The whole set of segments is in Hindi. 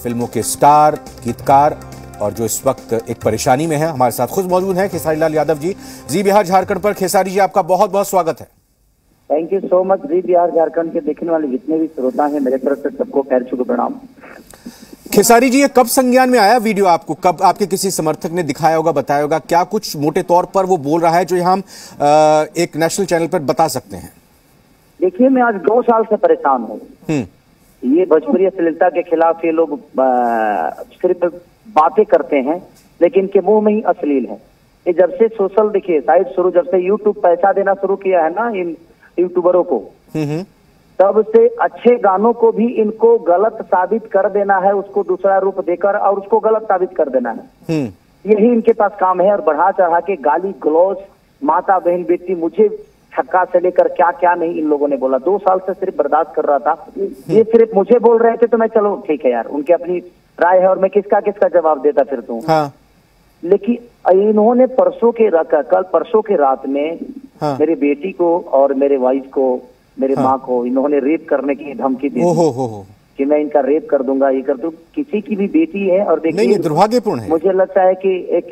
फिल्मों के स्टार, गीतकार और जो इस वक्त एक परेशानी में है, हमारे साथ खुद मौजूद हैं खेसारी लाल यादव जी। जी बिहार झारखंड पर खेसारी जी आपका बहुत बहुत स्वागत है। Thank you so much. जी बिहार झारखंड के देखने वाले जितने भी श्रोता हैं, मेरे तरफ से सबको पैर छू के प्रणाम। खेसारी जी, ये कब संज्ञान में आया वीडियो आपको? कब आपके किसी समर्थक ने दिखाया होगा, बताया होगा? क्या कुछ मोटे तौर पर वो बोल रहा है जो हम एक नेशनल चैनल पर बता सकते हैं? देखिए, मैं आज 2 साल से परेशान हूँ। ये भोजपुरी अश्लीलता के खिलाफ ये लोग सिर्फ बातें करते हैं, लेकिन इनके मुंह में ही अश्लील है। ये जब से सोशल देखिए साइट शुरू, जब से यूट्यूब पैसा देना शुरू किया है ना इन यूट्यूबरों को, तब से अच्छे गानों को भी इनको गलत साबित कर देना है, उसको दूसरा रूप देकर और उसको गलत साबित कर देना है। यही इनके पास काम है। और बढ़ा चढ़ा के गाली गलौज, माता बहन बेटी, मुझे छक्का से लेकर क्या क्या नहीं इन लोगों ने बोला। 2 साल से सिर्फ बर्दाश्त कर रहा था। ये सिर्फ मुझे बोल रहे थे तो मैं चलो ठीक है यार, उनकी अपनी राय है और मैं किसका किसका जवाब देता फिर तू। हाँ। लेकिन इन्होंने कल परसों के रात में मेरी बेटी को और मेरे वाइफ को, मेरे माँ को इन्होंने रेप करने की धमकी दी कि मैं इनका रेप कर दूंगा, ये कर दूं। किसी की भी बेटी है और देखिए दुर्भाग्यपूर्ण है। मुझे लगता है कि एक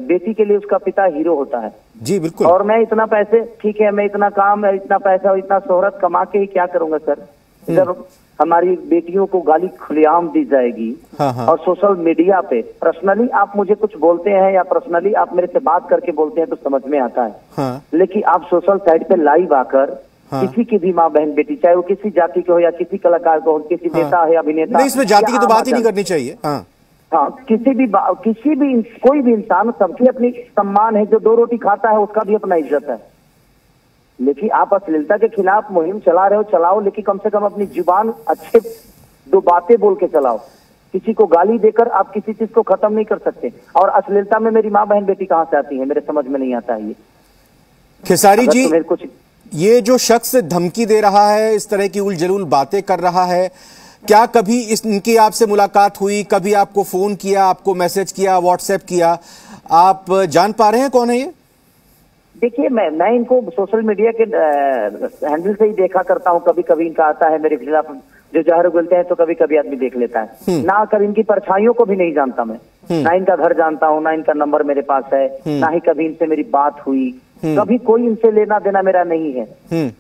बेटी के लिए उसका पिता हीरो होता है। जी बिल्कुल। और मैं इतना पैसे, ठीक है, मैं इतना काम, इतना पैसा और इतना शोहरत कमा के ही क्या करूंगा सर, जब हमारी बेटियों को गाली खुलेआम दी जाएगी। और सोशल मीडिया पे पर्सनली आप मुझे कुछ बोलते हैं या पर्सनली आप मेरे से बात करके बोलते हैं तो समझ में आता है। लेकिन आप सोशल साइट पे लाइव आकर किसी की भी माँ बहन बेटी, चाहे वो किसी जाति के हो या किसी कलाकार को हो, किसी नेता है, अभिनेता, नहीं, इसमें जाति की तो बात ही नहीं करनी चाहिए। किसी भी कोई भी इंसान, सबकी अपनी सम्मान है। जो 2 रोटी खाता है उसका भी अपना इज्जत है। लेकिन आप अश्लीलता के खिलाफ मुहिम चला रहे हो, चलाओ, लेकिन कम से कम अपनी जुबान अच्छे 2 बातें बोल के चलाओ। किसी को गाली देकर आप किसी चीज को खत्म नहीं कर सकते। और अश्लीलता में मेरी माँ बहन बेटी कहाँ से आती है, मेरे समझ में नहीं आता है। ये खेसारी जी, कुछ ये जो शख्स धमकी दे रहा है, इस तरह की उलझुल बातें कर रहा है, क्या कभी इनकी आपसे मुलाकात हुई? कभी आपको फोन किया, आपको मैसेज किया, व्हाट्सएप किया? आप जान पा रहे हैं कौन है ये? देखिए, मैं इनको सोशल मीडिया के हैंडल से ही देखा करता हूँ। कभी कभी इनका आता है मेरे खिलाफ जो जहर बोलते हैं, तो कभी कभी आदमी देख लेता है ना। कभी इनकी परछाइयों को भी नहीं जानता मैं, ना इनका घर जानता हूँ, ना इनका नंबर मेरे पास है, ना ही कभी इनसे मेरी बात हुई। कभी कोई इनसे लेना देना मेरा नहीं है।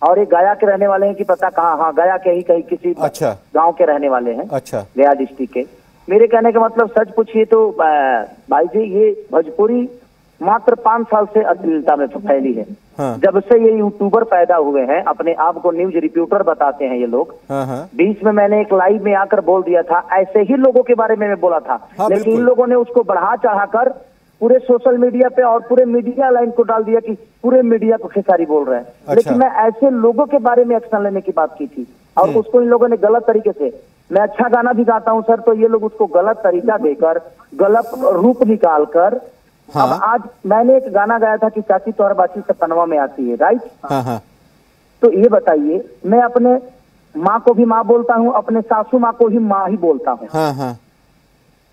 और ये गया के रहने वाले हैं कि पता कहाँ, हाँ गया के ही कहीं किसी गांव के रहने वाले हैं। गया डिस्ट्रिक्ट के। मेरे कहने का मतलब सच पूछिए तो भाई जी, ये भोजपुरी मात्र 5 साल से अश्लीलता में फैली है। जब से ये यूट्यूबर पैदा हुए हैं, अपने आप को न्यूज रिपोर्टर बताते हैं ये लोग। बीच में मैंने एक लाइव में आकर बोल दिया था, ऐसे ही लोगों के बारे में मैं बोला था। लेकिन इन लोगों ने उसको बढ़ा चढ़ाकर पूरे सोशल मीडिया पे और पूरे मीडिया लाइन को डाल दिया कि पूरे मीडिया को खेसारी बोल रहे हैं। लेकिन मैं ऐसे लोगों के बारे में एक्शन लेने की बात की थी और उसको इन लोगों ने गलत तरीके से, मैं अच्छा गाना भी गाता हूं सर, तो ये लोग उसको गलत तरीका देकर, गलत रूप निकाल कर। अब आज मैंने एक गाना गाया था कि चाची तोहर बाची सपनवा में आती है, राइट? तो ये बताइए, मैं अपने माँ को भी माँ बोलता हूँ, अपने सासू माँ को भी माँ ही बोलता हूँ।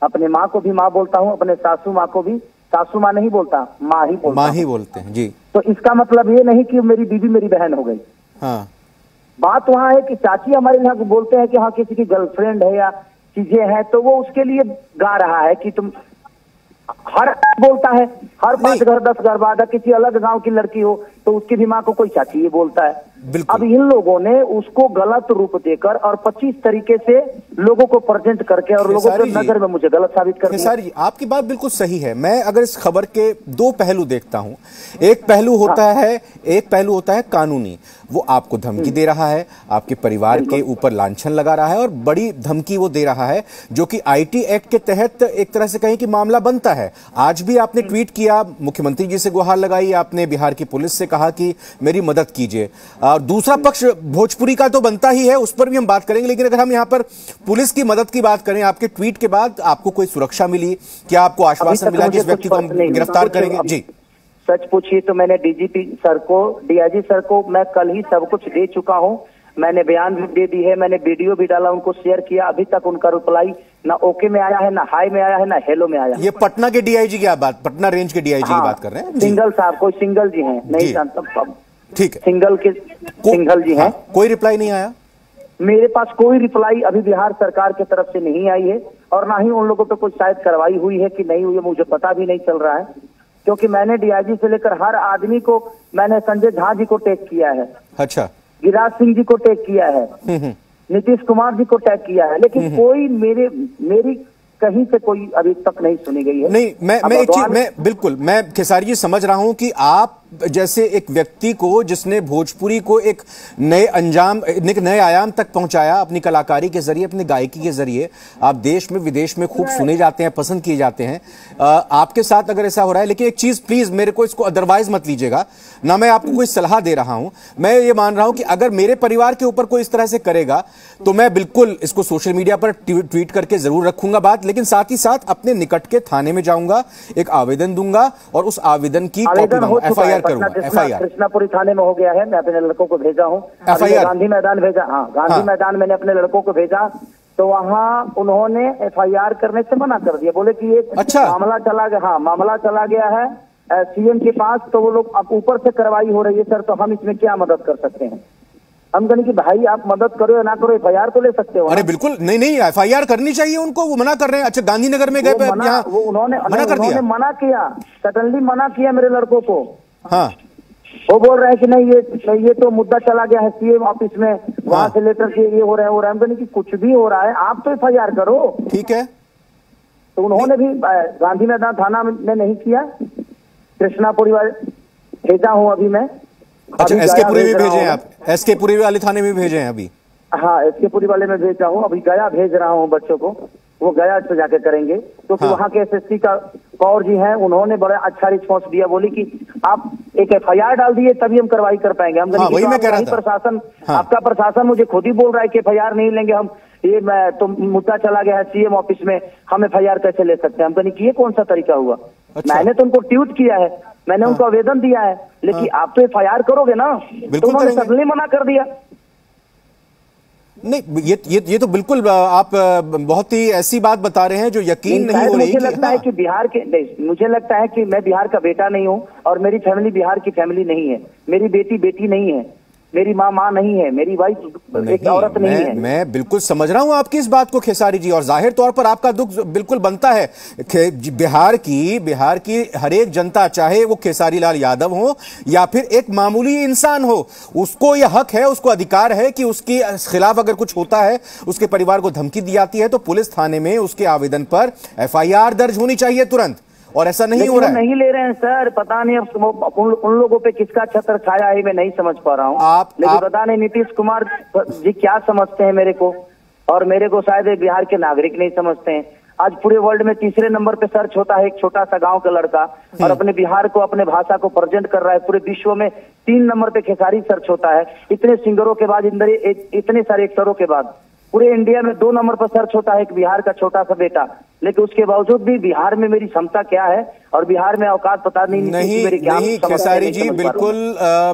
अपने माँ को भी माँ बोलता हूँ, अपने सासू माँ को भी सासू माँ नहीं बोलता, माँ ही बोलते हैं जी। तो इसका मतलब ये नहीं कि मेरी बीवी मेरी बहन हो गई। बात वहाँ है कि चाची हमारे यहाँ बोलते हैं कि हाँ किसी की गर्लफ्रेंड है या चीजें हैं, तो वो उसके लिए गा रहा है कि तुम हर बोलता है, हर 5 घर 10 घर बाद किसी अलग गांव की लड़की हो तो उसकी भी माँ को कोई चाची ये बोलता है। अब इन लोगों ने उसको गलत रूप देकर और 25 तरीके से लोगों को प्रेजेंट करके और लोगों की नजर में मुझे गलत साबित कर दिया। खेसारी, आपकी बात बिल्कुल सही है। मैं अगर इस खबर के 2 पहलू देखता हूं, एक पहलू होता है कानूनी। वो आपको धमकी दे रहा है, आपके परिवार के ऊपर लांछन लगा रहा है और बड़ी धमकी वो दे रहा है, जो कि आईटी एक्ट के तहत एक तरह से कहें कि मामला बनता है। आज भी आपने ट्वीट किया, मुख्यमंत्री जी से गुहार लगाई, आपने बिहार की पुलिस से कहा कि मेरी मदद कीजिए। दूसरा पक्ष भोजपुरी का तो बनता ही है, उस पर भी हम बात करेंगे। लेकिन अगर हम यहाँ पर पुलिस की मदद की बात करें, आपके ट्वीट के बाद आपको कोई सुरक्षा मिली? क्या आपको आश्वासन मिला कि इस व्यक्ति को हम गिरफ्तार करेंगे? जी सच पूछिए तो मैंने डीजीपी सर को, डीआईजी सर को मैं कल ही सब कुछ दे चुका हूँ। मैंने बयान भी दे दी है, मैंने वीडियो भी डाला, उनको शेयर किया। अभी तक उनका रिप्लाई ना ओके में आया है, ना हाई में आया है, ना हेलो में आया है। ये पटना के डीआईजी की बात, पटना रेंज के डीआईजी की बात कर रहे हैं? सिंगल साहब, कोई सिंगल जी हैं, नहीं जानता, ठीक है, सिंगल जी हैं। कोई रिप्लाई नहीं आया? मेरे पास कोई रिप्लाई अभी बिहार सरकार की तरफ से नहीं आई है, और ना ही उन लोगों पे कुछ शायद कार्रवाई हुई है कि नहीं हुई है, मुझे पता भी नहीं चल रहा है। क्योंकि मैंने डीआईजी से लेकर हर आदमी को, मैंने संजय झा जी को टैग किया है, अच्छा, गिरिराज सिंह जी को टैग किया है, नीतीश कुमार जी को टैग किया है, लेकिन कोई मेरी कहीं से कोई अभी तक नहीं सुनी गई है। नहीं, मैं एक चीज, मैं बिल्कुल, मैं खेसारी जी समझ रहा हूं कि आप जैसे एक व्यक्ति को जिसने भोजपुरी को एक नए आयाम तक पहुंचाया अपनी कलाकारी के जरिए, अपनी गायकी के जरिए, आप देश में विदेश में खूब सुने जाते हैं, पसंद किए जाते हैं, आपके साथ अगर ऐसा हो रहा है। लेकिन एक चीज प्लीज, मेरे को इसको अदरवाइज मत लीजिएगा ना, मैं आपको कोई सलाह दे रहा हूं, मैं ये मान रहा हूं कि अगर मेरे परिवार के ऊपर कोई इस तरह से करेगा तो मैं बिल्कुल इसको सोशल मीडिया पर ट्वीट करके जरूर रखूंगा बात, लेकिन साथ ही साथ अपने निकट के थाने में जाऊंगा, एक आवेदन दूंगा और उस आवेदन की कॉपी दूंगा, एफआईआर करूंगा। एफआईआर कृष्णापुरी थाने में हो गया है, मैं अपने लड़कों को भेजा हूँ, गांधी मैदान भेजा, हाँ गांधी मैदान मैंने अपने लड़कों को भेजा, तो वहाँ उन्होंने एफआईआर करने से मना कर दिया, बोले कि ये अच्छा मामला चला गया, हाँ मामला चला गया है सीएम के पास, तो वो लोग अब ऊपर से कार्रवाई हो रही है सर, तो हम इसमें क्या मदद कर सकते हैं। हम कहने कि भाई आप मदद करो या ना करो, एफआईआर तो ले सकते हो। अरे बिल्कुल, नहीं एफआईआर करनी चाहिए उनको, वो मना कर रहे हैं। अच्छा, गांधीनगर में गए, उन्होंने मना किया, सडनली मना किया मेरे लड़कों को। हाँ, वो बोल रहे हैं कि नहीं ये तो मुद्दा चला गया है सीएम ऑफिस में, वहां से लेटर से ये हो रहा है, हम कहने कि कुछ भी हो रहा है, आप तो एफआईआर करो। ठीक है, तो उन्होंने भी गांधी मैदान थाना में नहीं किया, कृष्णापुरी वाले भेजा हूँ अभी मैं। अच्छा, एसके पुरी में भेजे हैं आप? एसके पुरी वाले थाने में भेजे हैं अभी? हाँ, एसके पुरी वाले में भेजा हूँ, अभी गया भेज रहा हूँ बच्चों को, वो गया से जाके करेंगे। तो हाँ। वहाँ के एसएसपी का कौर जी हैं, उन्होंने बड़ा अच्छा रिस्पॉन्स दिया, बोली कि आप एक एफआईआर डाल दिए तभी हम कार्रवाई कर पाएंगे। हम हाँ, वही मैं कह रहा था। प्रशासन, आपका प्रशासन मुझे खुद ही बोल रहा है कि एफआईआर नहीं लेंगे हम, ये तो मुद्दा चला गया है सीएम ऑफिस में, हम एफआईआर कैसे ले सकते हैं। हम कहने कि ये कौन सा तरीका हुआ। अच्छा। मैंने तो उनको ट्वीट किया है, मैंने उनको आवेदन दिया है, लेकिन आप तो एफआईआर करोगे ना, तो उन्होंने सडनली मना कर दिया। नहीं, ये तो बिल्कुल आप बहुत ही ऐसी बात बता रहे हैं जो यकीन नहीं हो रही। मुझे लगता है कि बिहार के, मुझे लगता है कि मैं बिहार का बेटा नहीं हूँ, और मेरी फैमिली बिहार की फैमिली नहीं है, मेरी बेटी नहीं है, मेरी माँ नहीं है, मेरी वाइफ एक औरत नहीं है। मैं बिल्कुल समझ रहा हूं आपकी इस बात को खेसारी जी, और जाहिर तौर पर आपका दुख बिल्कुल बनता है। बिहार की हर एक जनता, चाहे वो खेसारी लाल यादव हो या फिर एक मामूली इंसान हो, उसको यह हक है, उसको अधिकार है कि उसके खिलाफ अगर कुछ होता है, उसके परिवार को धमकी दी जाती है, तो पुलिस थाने में उसके आवेदन पर एफआईआर दर्ज होनी चाहिए तुरंत, और ऐसा नहीं हो रहा है। नहीं ले रहे हैं सर, पता नहीं अब उन लोगों पे किसका छत्र छाया है, मैं नहीं समझ पा रहा हूँ। लेकिन पता नहीं नीतीश कुमार जी क्या समझते हैं मेरे को, और मेरे को शायद बिहार के नागरिक नहीं समझते हैं। आज पूरे वर्ल्ड में तीसरे नंबर पे सर्च होता है एक छोटा सा गांव का लड़का, और अपने बिहार को, अपने भाषा को प्रेजेंट कर रहा है। पूरे विश्व में 3 नंबर पे खेसारी सर्च होता है, इतने सिंगरों के बाद, इतने सारे एक्टरों के बाद। पूरे इंडिया में 2 नंबर पर सर्च होता है एक बिहार का छोटा सा बेटा, लेकिन उसके बावजूद भी बिहार में मेरी क्षमता क्या है और बिहार में औकात पता नहीं। नहीं खेसारी जी, बिल्कुल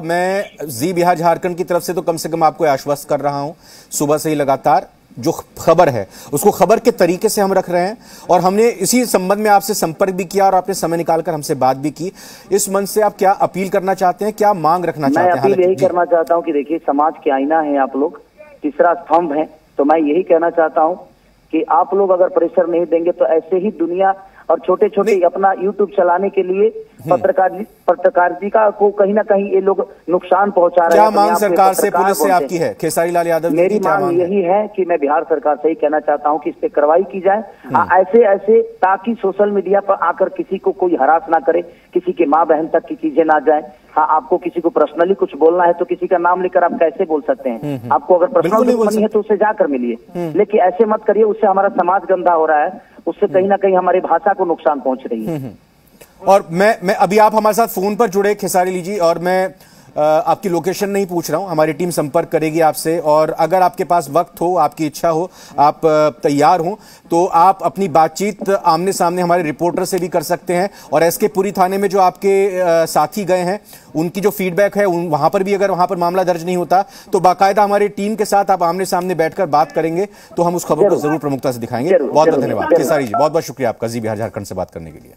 मैं जी बिहार झारखंड की तरफ से तो कम से कम आपको आश्वस्त कर रहा हूं, सुबह से ही लगातार जो खबर है उसको खबर के तरीके से हम रख रहे हैं, और हमने इसी संबंध में आपसे संपर्क भी किया और आपने समय निकालकर हमसे बात भी की। इस मंच से आप क्या अपील करना चाहते हैं, क्या मांग रखना चाहते हैं? मैं अपील यही करना चाहता हूं कि देखिए, समाज के आईना है आप लोग, तीसरा स्तंभ है, तो मैं यही कहना चाहता हूं कि आप लोग अगर प्रेशर नहीं देंगे तो ऐसे ही दुनिया और छोटे छोटे अपना यूट्यूब चलाने के लिए पत्रकारिता को कहीं ना कहीं ये लोग नुकसान पहुंचा रहे हैं। क्या मांग सरकार से, पुलिस से आपकी है खेसारी लाल यादव? मेरी मांग यही है कि मैं बिहार सरकार से ही कहना चाहता हूं कि इस पे कार्रवाई की जाए, ऐसे ताकि सोशल मीडिया पर आकर किसी को कोई हरास ना करे, किसी के माँ बहन तक की चीजें ना जाए। हाँ, आपको किसी को पर्सनली कुछ बोलना है तो किसी का नाम लेकर आप कैसे बोल सकते हैं? आपको अगर पर्सनल दुश्मनी है तो उससे जाकर मिलिए, लेकिन ऐसे मत करिए, उससे हमारा समाज गंदा हो रहा है, उससे कहीं ना कहीं हमारी भाषा को नुकसान पहुंच रही है। और मैं अभी आप हमारे साथ फोन पर जुड़े खेसारी जी, और मैं आपकी लोकेशन नहीं पूछ रहा हूं, हमारी टीम संपर्क करेगी आपसे, और अगर आपके पास वक्त हो, आपकी इच्छा हो, आप तैयार हो, तो आप अपनी बातचीत आमने सामने हमारे रिपोर्टर से भी कर सकते हैं। और एसके पुरी थाने में जो आपके साथी गए हैं, उनकी जो फीडबैक है, वहां पर भी अगर वहां पर मामला दर्ज नहीं होता तो बाकायदा हमारी टीम के साथ आप आमने सामने बैठकर बात करेंगे, तो हम उस खबर को जरूर प्रमुखता से दिखाएंगे। बहुत बहुत धन्यवाद खेसारी जी, बहुत बहुत शुक्रिया आपका जी बिहार झारखंड से बात करने के लिए।